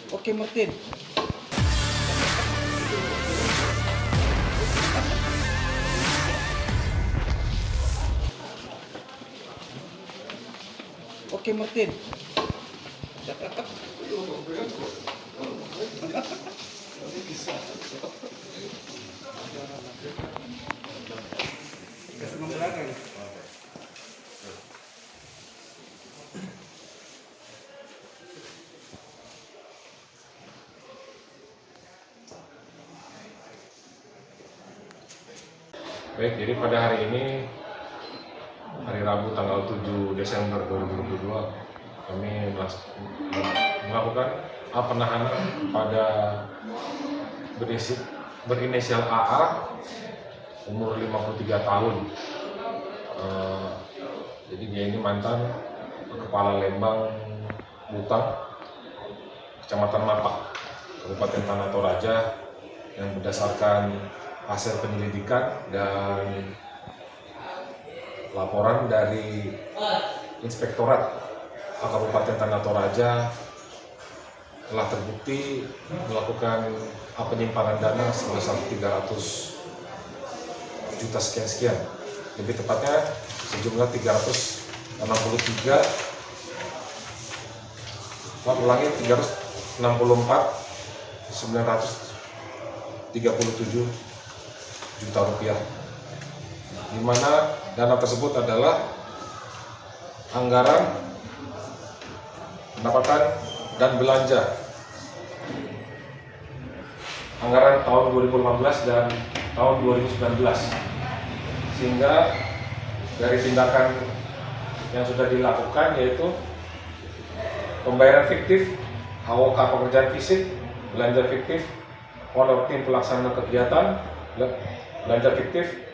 Oke, Martin. Oke, Martin. Baik, jadi pada hari ini, hari Rabu tanggal 7 Desember 2022, kami melakukan penahanan pada berinisial AA, umur 53 tahun. Jadi dia ini mantan Kepala Lembang Butang, Kecamatan Mapak, Kabupaten Tanah Toraja, yang berdasarkan hasil penyelidikan dan laporan dari Inspektorat Kabupaten Tanah Toraja telah terbukti melakukan penyimpanan dana sebesar 300 juta sekian. Lebih tepatnya sejumlah 364.937 juta rupiah, di mana dana tersebut adalah anggaran pendapatan dan belanja anggaran tahun 2015 dan tahun 2019, sehingga dari tindakan yang sudah dilakukan yaitu pembayaran fiktif, HOK pekerjaan fisik, belanja fiktif, honor tim pelaksana kegiatan, belanja fiktif,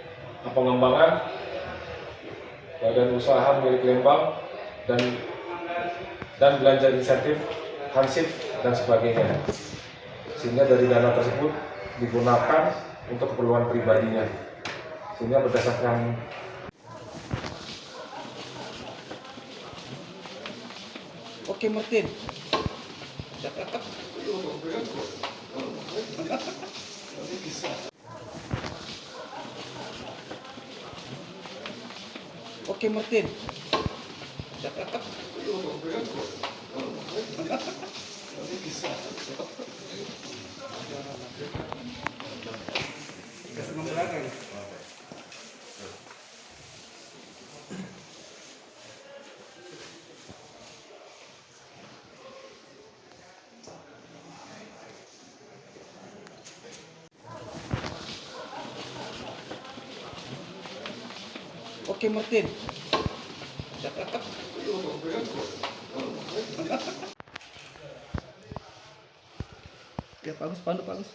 pengembangan badan usaha milik Lembang, dan belanja insentif, hansip, dan sebagainya. Sehingga dari dana tersebut digunakan untuk keperluan pribadinya. Sehingga berdasarkan Oke, Martin. Oke, Martin. Oke, Martin. Ya, bagus, Pandu, bagus.